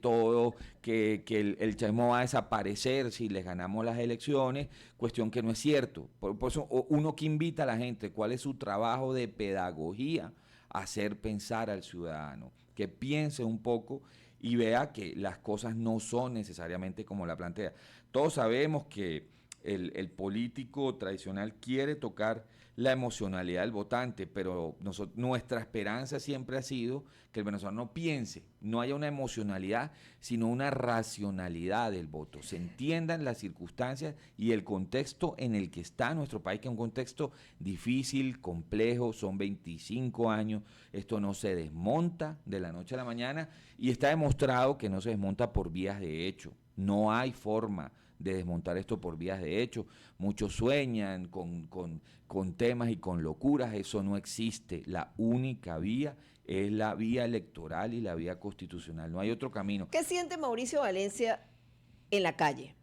el chavismo va a desaparecer si les ganamos las elecciones, cuestión que no es cierto. Por eso uno que invita a la gente, ¿cuál es su trabajo de pedagogía? Hacer pensar al ciudadano, que piense un poco y vea que las cosas no son necesariamente como la plantea. Todos sabemos que el político tradicional quiere tocar la emocionalidad del votante, pero nuestra esperanza siempre ha sido que el venezolano piense, no haya una emocionalidad, sino una racionalidad del voto. Se entiendan las circunstancias y el contexto en el que está nuestro país, que es un contexto difícil, complejo, son 25 años, esto no se desmonta de la noche a la mañana y está demostrado que no se desmonta por vías de hecho, no hay forma de desmontar esto por vías de hecho. Muchos sueñan con temas y con locuras, eso no existe. La única vía es la vía electoral y la vía constitucional, no hay otro camino. ¿Qué siente Mauricio Valencia en la calle?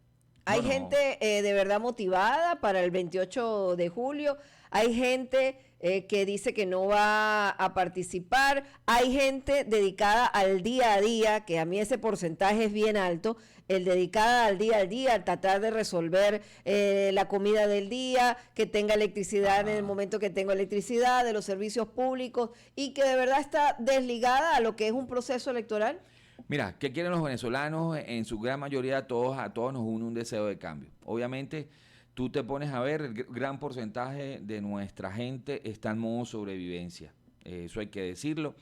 Hay gente de verdad motivada para el 28 de julio, hay gente que dice que no va a participar, hay gente dedicada al día a día, que a mí ese porcentaje es bien alto, el dedicada al día, al tratar de resolver la comida del día, que tenga electricidad en el momento que tenga electricidad, de los servicios públicos, y que de verdad está desligada a lo que es un proceso electoral. Mira, ¿qué quieren los venezolanos? En su gran mayoría a todos nos une un deseo de cambio. Obviamente, tú te pones a ver, el gran porcentaje de nuestra gente está en modo sobrevivencia. Eso hay que decirlo.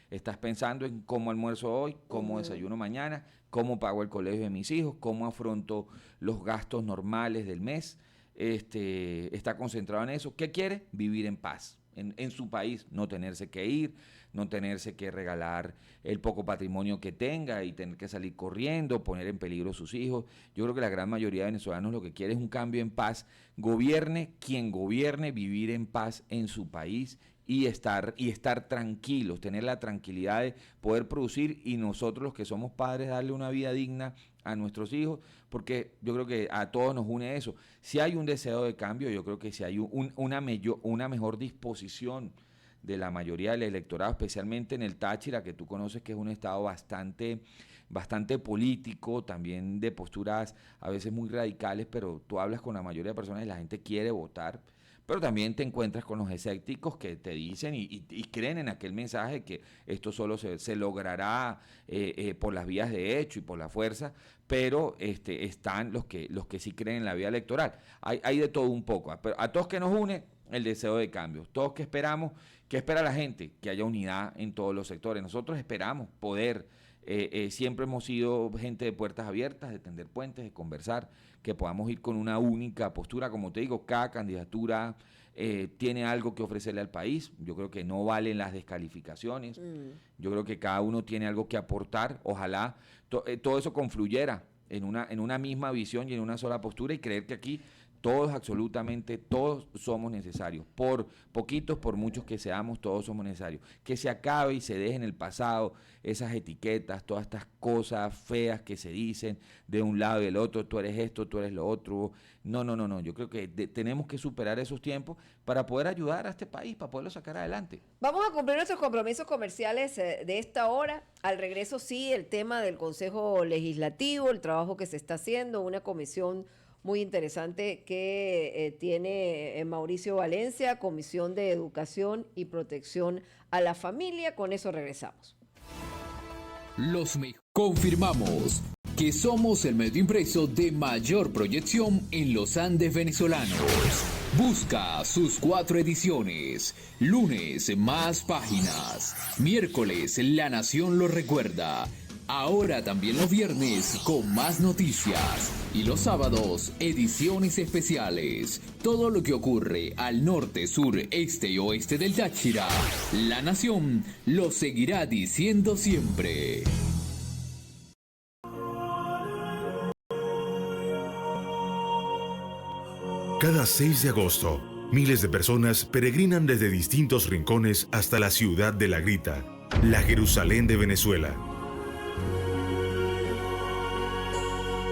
Estás pensando en cómo almuerzo hoy, cómo desayuno mañana, cómo pago el colegio de mis hijos, cómo afronto los gastos normales del mes. Está concentrado en eso. ¿Qué quiere? Vivir en paz. En su país, no tenerse que ir, no tenerse que regalar el poco patrimonio que tenga y tener que salir corriendo, poner en peligro a sus hijos. Yo creo que la gran mayoría de venezolanos lo que quiere es un cambio en paz. Gobierne quien gobierne, vivir en paz en su país y estar tranquilos, tener la tranquilidad de poder producir y nosotros los que somos padres darle una vida digna a nuestros hijos, porque yo creo que a todos nos une eso. Si hay un deseo de cambio, yo creo que si hay una mejor disposición de la mayoría del electorado, especialmente en el Táchira, que tú conoces que es un estado bastante político, también de posturas a veces muy radicales, pero tú hablas con la mayoría de personas y la gente quiere votar. Pero también te encuentras con los escépticos que te dicen y creen en aquel mensaje que esto solo se logrará por las vías de hecho y por la fuerza, pero están los que sí creen en la vía electoral. Hay de todo un poco, pero a todos que nos une el deseo de cambio, todos que esperamos, ¿qué espera la gente? Que haya unidad en todos los sectores. Nosotros esperamos poder, siempre hemos sido gente de puertas abiertas, de tender puentes, de conversar, que podamos ir con una única postura, como te digo, cada candidatura tiene algo que ofrecerle al país. Yo creo que no valen las descalificaciones. Yo creo que cada uno tiene algo que aportar. Ojalá todo eso confluyera en una misma visión y en una sola postura, y creer que aquí todos, absolutamente todos somos necesarios. Por poquitos, por muchos que seamos, todos somos necesarios. Que se acabe y se deje en el pasado esas etiquetas, todas estas cosas feas que se dicen de un lado y del otro, tú eres esto, tú eres lo otro. No. Yo creo que tenemos que superar esos tiempos para poder ayudar a este país, para poderlo sacar adelante. Vamos a cumplir nuestros compromisos comerciales de esta hora. Al regreso, sí, el tema del Consejo Legislativo, el trabajo que se está haciendo, una comisión muy interesante que tiene Mauricio Valencia, Comisión de Educación y Protección a la Familia. Con eso regresamos. Confirmamos que somos el medio impreso de mayor proyección en los Andes venezolanos. Busca sus 4 ediciones. Lunes, más páginas. Miércoles, La Nación lo recuerda. Ahora también los viernes con más noticias. Y los sábados, ediciones especiales. Todo lo que ocurre al norte, sur, este y oeste del Táchira. La Nación lo seguirá diciendo siempre. Cada 6 de agosto, miles de personas peregrinan desde distintos rincones hasta la ciudad de La Grita, la Jerusalén de Venezuela,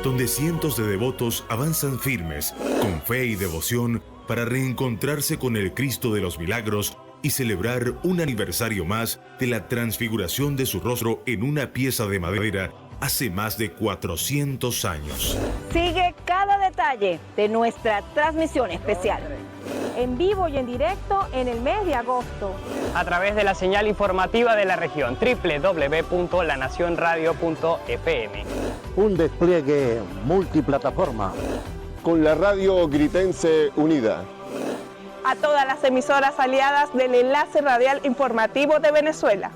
donde cientos de devotos avanzan firmes, con fe y devoción, para reencontrarse con el Cristo de los Milagros y celebrar un aniversario más de la transfiguración de su rostro en una pieza de madera hace más de 400 años. Sigue cada detalle de nuestra transmisión especial, en vivo y en directo en el mes de agosto, A través de la señal informativa de la región, www.lanacionradio.fm. Un despliegue multiplataforma. Con la radio gritense unida. a todas las emisoras aliadas del Enlace Radial Informativo de Venezuela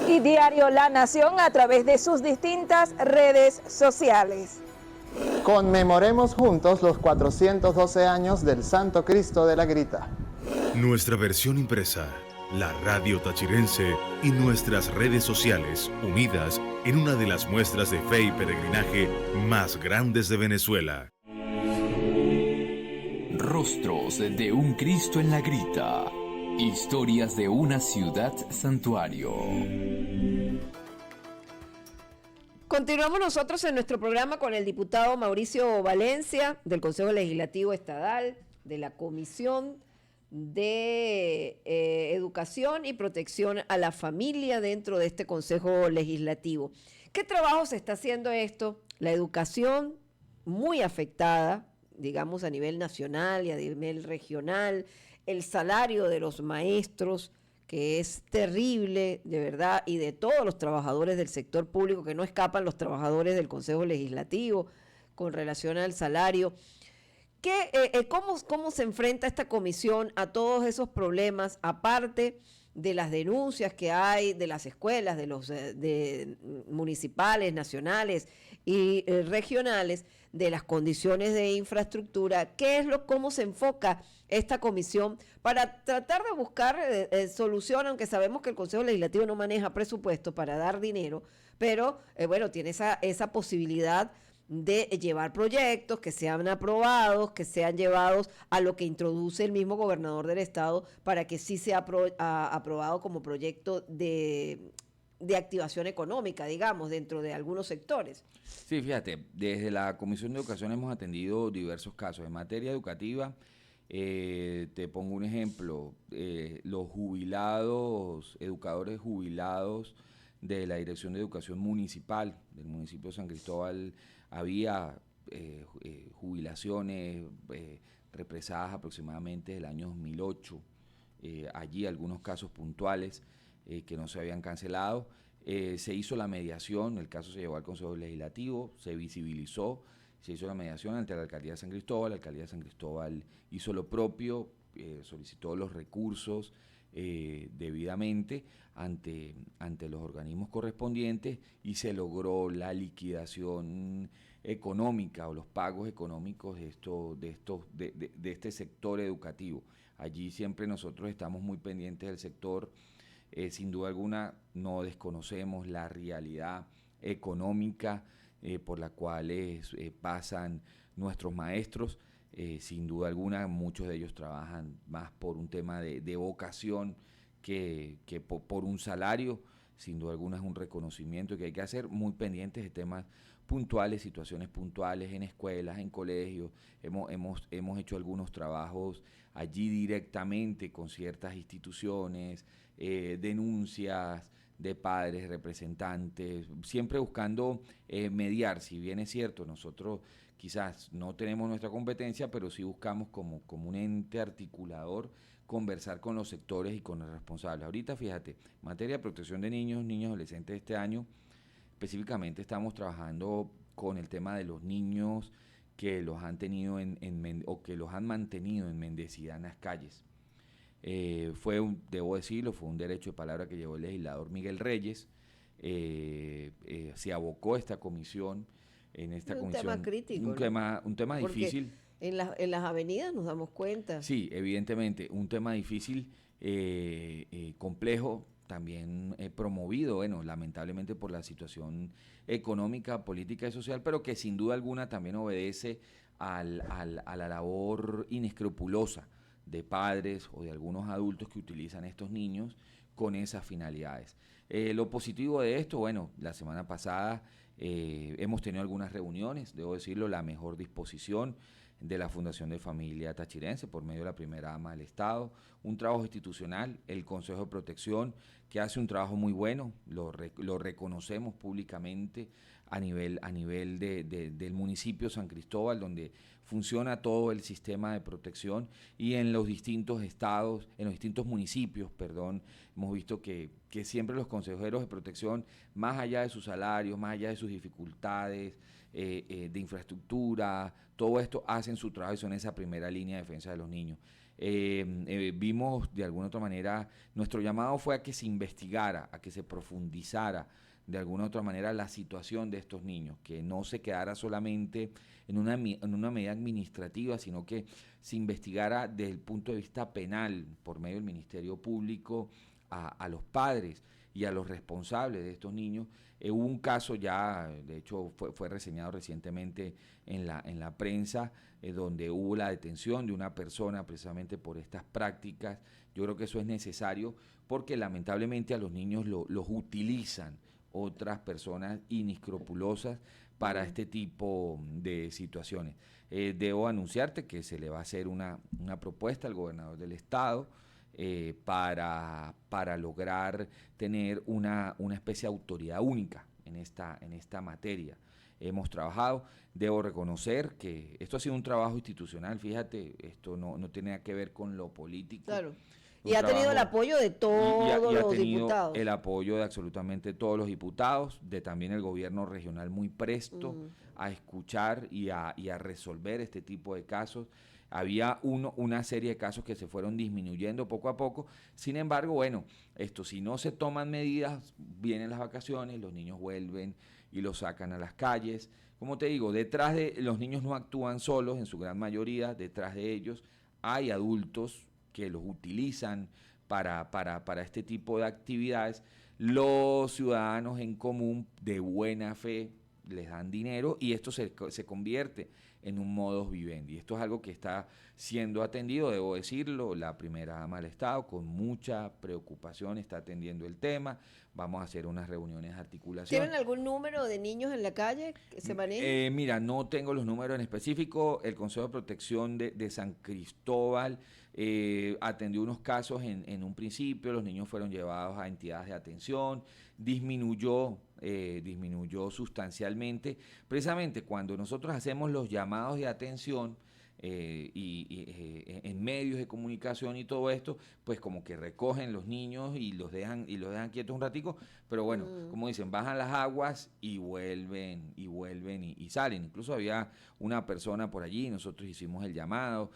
y Diario La Nación a través de sus distintas redes sociales. Conmemoremos juntos los 412 años del Santo Cristo de la Grita. Nuestra versión impresa, la radio tachirense y nuestras redes sociales unidas en una de las muestras de fe y peregrinaje más grandes de Venezuela. Rostros de un Cristo en la Grita. Historias de una ciudad santuario. Continuamos nosotros en nuestro programa con el diputado Mauricio Valencia del Consejo Legislativo Estadal, de la Comisión de Educación y Protección a la Familia dentro de este Consejo Legislativo. ¿Qué trabajo se está haciendo esto? La educación muy afectada, digamos a nivel nacional y a nivel regional, el salario de los maestros, que es terrible, de verdad, y de todos los trabajadores del sector público, que no escapan los trabajadores del Consejo Legislativo con relación al salario. ¿Cómo se enfrenta esta comisión a todos esos problemas, aparte de las denuncias que hay de las escuelas, de los municipales, nacionales y regionales, de las condiciones de infraestructura? ¿Cómo se enfoca esta comisión para tratar de buscar solución, aunque sabemos que el Consejo Legislativo no maneja presupuesto para dar dinero, pero bueno, tiene esa posibilidad de llevar proyectos que sean aprobados, que sean llevados a lo que introduce el mismo gobernador del estado para que sí sea aprobado como proyecto de activación económica, digamos, dentro de algunos sectores? Sí, fíjate, desde la Comisión de Educación hemos atendido diversos casos. En materia educativa, te pongo un ejemplo, los jubilados, educadores jubilados de la Dirección de Educación Municipal del municipio de San Cristóbal, había jubilaciones represadas aproximadamente del año 2008, allí algunos casos puntuales que no se habían cancelado. Se hizo la mediación, el caso se llevó al Consejo Legislativo, se visibilizó, se hizo la mediación ante la Alcaldía de San Cristóbal. La Alcaldía de San Cristóbal hizo lo propio, solicitó los recursos debidamente ante los organismos correspondientes y se logró la liquidación económica o los pagos económicos de este sector educativo. Allí siempre nosotros estamos muy pendientes del sector. Sin duda alguna no desconocemos la realidad económica por la cual pasan nuestros maestros. Sin duda alguna muchos de ellos trabajan más por un tema de vocación que por un salario. Sin duda alguna es un reconocimiento que hay que hacer, muy pendientes de temas puntuales, situaciones puntuales en escuelas, en colegios. Hemos hecho algunos trabajos allí directamente con ciertas instituciones, denuncias de padres, representantes, siempre buscando mediar. Si bien es cierto, nosotros quizás no tenemos nuestra competencia, pero sí buscamos como un ente articulador conversar con los sectores y con los responsables. Ahorita, fíjate, en materia de protección de niños y adolescentes este año, específicamente estamos trabajando con el tema de los niños que los han tenido o que los han mantenido en mendicidad en las calles. Debo decirlo, fue un derecho de palabra que llevó el legislador Miguel Reyes. Se abocó esta comisión, Un tema crítico, un tema porque difícil. En las avenidas nos damos cuenta. Sí, evidentemente, un tema difícil, complejo, también promovido, bueno, lamentablemente por la situación económica, política y social, pero que sin duda alguna también obedece a la labor inescrupulosa de padres o de algunos adultos que utilizan estos niños con esas finalidades. Lo positivo de esto, bueno, la semana pasada hemos tenido algunas reuniones, debo decirlo, la mejor disposición de la Fundación de Familia Tachirense por medio de la primera dama del Estado, un trabajo institucional, el Consejo de Protección, que hace un trabajo muy bueno, lo reconocemos públicamente a nivel del municipio San Cristóbal, donde funciona todo el sistema de protección, y en los distintos estados, en los distintos municipios, hemos visto que siempre los consejeros de protección, más allá de sus salarios, más allá de sus dificultades, de infraestructura, todo esto hacen su trabajo y son esa primera línea de defensa de los niños. Vimos de alguna otra manera, nuestro llamado fue a que se investigara, a que se profundizara de alguna otra manera la situación de estos niños, que no se quedara solamente en una medida administrativa, sino que se investigara desde el punto de vista penal por medio del Ministerio Público a los padres y a los responsables de estos niños. Hubo un caso ya, de hecho fue reseñado recientemente en la prensa, donde hubo la detención de una persona precisamente por estas prácticas. Yo creo que eso es necesario porque lamentablemente a los niños los utilizan otras personas inescrupulosas para este tipo de situaciones. Debo anunciarte que se le va a hacer una propuesta al gobernador del estado para lograr tener una especie de autoridad única en esta materia. Hemos trabajado, debo reconocer que esto ha sido un trabajo institucional, fíjate, esto no tiene nada que ver con lo político. Claro. Y ha tenido el apoyo de todos los diputados. El apoyo de absolutamente todos los diputados, de también el gobierno regional muy presto a escuchar y a resolver este tipo de casos. Había una serie de casos que se fueron disminuyendo poco a poco. Sin embargo, bueno, si no se toman medidas, vienen las vacaciones, los niños vuelven y los sacan a las calles. Como te digo, detrás de los niños no actúan solos, en su gran mayoría, detrás de ellos hay adultos que los utilizan para este tipo de actividades. Los ciudadanos en común de buena fe les dan dinero y esto se convierte en un modus vivendi. Esto es algo que está siendo atendido, debo decirlo, la primera dama del Estado con mucha preocupación está atendiendo el tema. Vamos a hacer unas reuniones de articulación. ¿Tienen algún número de niños en la calle que se manejen? Mira, no tengo los números en específico. El Consejo de Protección de San Cristóbal atendió unos casos en un principio, los niños fueron llevados a entidades de atención, disminuyó sustancialmente. Precisamente cuando nosotros hacemos los llamados de atención en medios de comunicación y todo esto, pues como que recogen los niños y los dejan quietos un ratico, pero bueno, como dicen, bajan las aguas y vuelven y salen. Incluso había una persona por allí, nosotros hicimos el llamado,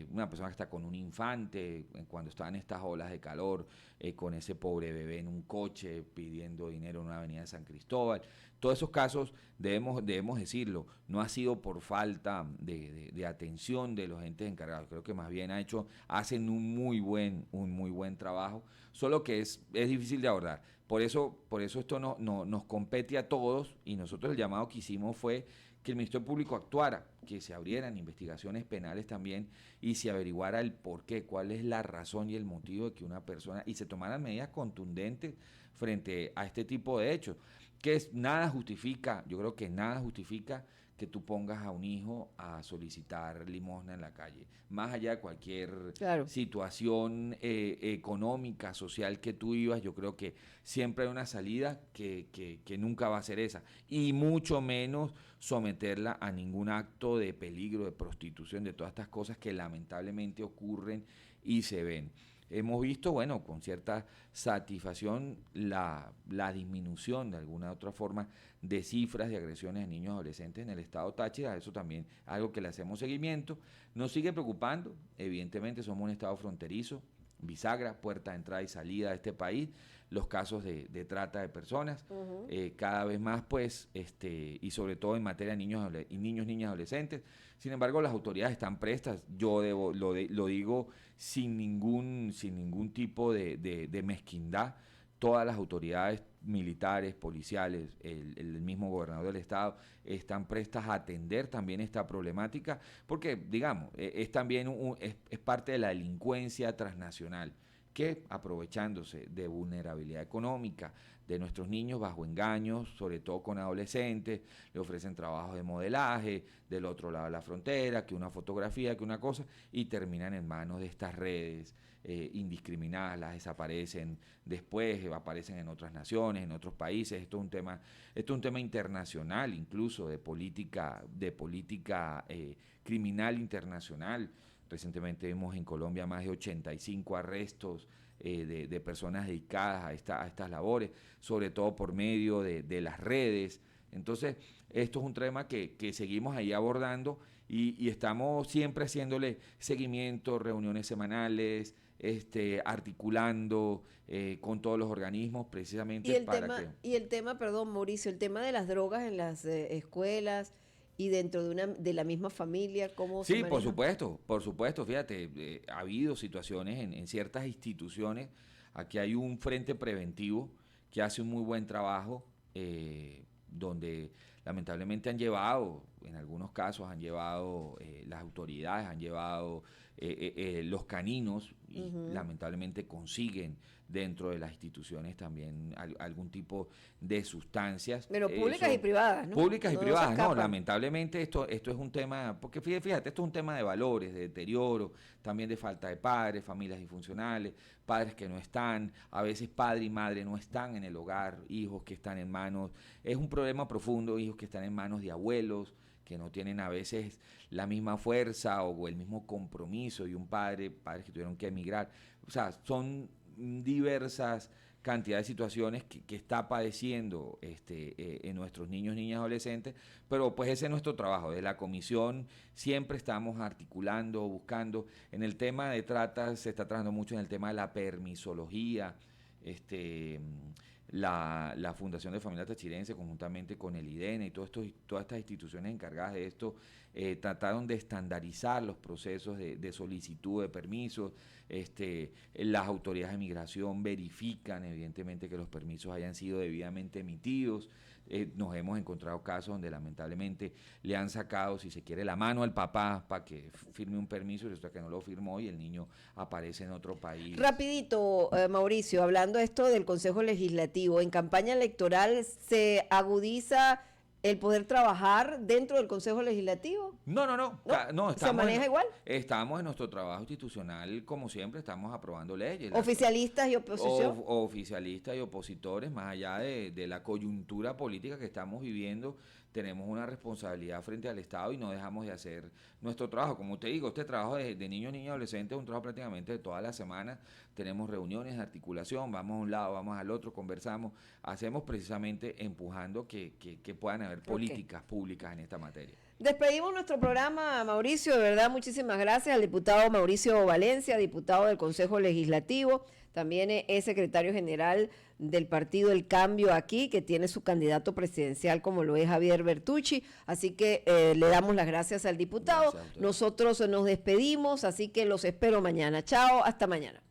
una persona que está con un infante, cuando estaban estas olas de calor, con ese pobre bebé en un coche pidiendo dinero en una avenida de San Cristóbal. todos esos casos, debemos decirlo, no ha sido por falta de atención de los entes encargados. Creo que más bien hacen un muy buen trabajo, solo que es difícil de abordar. Por eso esto nos compete a todos, y nosotros el llamado que hicimos fue que el Ministerio Público actuara, que se abrieran investigaciones penales también y se averiguara el por qué, cuál es la razón y el motivo de que una persona, y se tomaran medidas contundentes frente a este tipo de hechos, nada justifica, yo creo que nada justifica que tú pongas a un hijo a solicitar limosna en la calle, más allá de cualquier situación económica, social que tú vivas. Yo creo que siempre hay una salida que nunca va a ser esa, y mucho menos someterla a ningún acto de peligro, de prostitución, de todas estas cosas que lamentablemente ocurren y se ven. Hemos visto, bueno, con cierta satisfacción la disminución de alguna u otra forma de cifras de agresiones de niños y adolescentes en el estado Táchira. Eso también es algo que le hacemos seguimiento. Nos sigue preocupando, evidentemente somos un estado fronterizo, bisagra, puerta de entrada y salida de este país, los casos de trata de personas, cada vez más, pues, y sobre todo en materia de niños, niñas, adolescentes. Sin embargo, las autoridades están prestas. Yo lo digo sin ningún tipo de mezquindad. Todas las autoridades militares, policiales, el mismo gobernador del estado están prestas a atender también esta problemática, porque, digamos, es también es parte de la delincuencia transnacional, que aprovechándose de vulnerabilidad económica de nuestros niños bajo engaños, sobre todo con adolescentes, le ofrecen trabajos de modelaje del otro lado de la frontera, que una fotografía, que una cosa, y terminan en manos de estas redes indiscriminadas, las desaparecen después, aparecen en otras naciones, en otros países. Esto es un tema internacional, incluso de política criminal internacional. Recientemente vimos en Colombia más de 85 arrestos de personas dedicadas a estas labores, sobre todo por medio de las redes. Entonces, esto es un tema que seguimos ahí abordando y estamos siempre haciéndole seguimiento, reuniones semanales, articulando con todos los organismos precisamente Y el tema, perdón, Mauricio, el tema de las drogas en las escuelas y dentro de la misma familia, ¿cómo se Sí, maneja? por supuesto, fíjate, ha habido situaciones en ciertas instituciones. Aquí hay un frente preventivo que hace un muy buen trabajo, donde lamentablemente en algunos casos las autoridades han llevado los caninos y lamentablemente consiguen dentro de las instituciones también algún tipo de sustancias. Pero públicas y privadas, ¿no? Públicas y No privadas, se no, escapan. lamentablemente esto es un tema, porque fíjate, esto es un tema de valores, de deterioro, también de falta de padres, familias disfuncionales, padres que no están, a veces padre y madre no están en el hogar, hijos que están en manos, es un problema profundo, hijos que están en manos de abuelos, que no tienen a veces la misma fuerza o el mismo compromiso, y padres que tuvieron que emigrar. O sea, son diversas cantidades de situaciones que está padeciendo en nuestros niños, niñas, adolescentes, pero pues ese es nuestro trabajo. De la comisión siempre estamos articulando, buscando. En el tema de trata se está trabajando mucho en el tema de la permisología. La Fundación de Familia Tachirense, conjuntamente con el IDENA y todas estas instituciones encargadas de esto, trataron de estandarizar los procesos de solicitud de permisos. Las autoridades de migración verifican, evidentemente, que los permisos hayan sido debidamente emitidos. Nos hemos encontrado casos donde lamentablemente le han sacado, si se quiere, la mano al papá para que firme un permiso, y resulta que no lo firmó y el niño aparece en otro país. Rapidito, Mauricio, hablando esto del Consejo Legislativo, en campaña electoral se agudiza el poder trabajar dentro del Consejo Legislativo. No, ¿Se maneja igual? Estamos en nuestro trabajo institucional, como siempre, estamos aprobando leyes. ¿Oficialistas y oposición? Oficialistas y opositores, más allá de la coyuntura política que estamos viviendo, tenemos una responsabilidad frente al Estado y no dejamos de hacer nuestro trabajo. Como te digo, este trabajo de niños, niñas y adolescentes es un trabajo prácticamente de todas las semanas. Tenemos reuniones de articulación, vamos a un lado, vamos al otro, conversamos, hacemos precisamente empujando que puedan haber políticas públicas en esta materia. Despedimos nuestro programa, Mauricio, de verdad muchísimas gracias al diputado Mauricio Valencia, diputado del Consejo Legislativo, también es secretario general del partido El Cambio aquí, que tiene su candidato presidencial como lo es Javier Bertucci, así que le damos las gracias al diputado. Nosotros nos despedimos, así que los espero mañana. Chao, hasta mañana.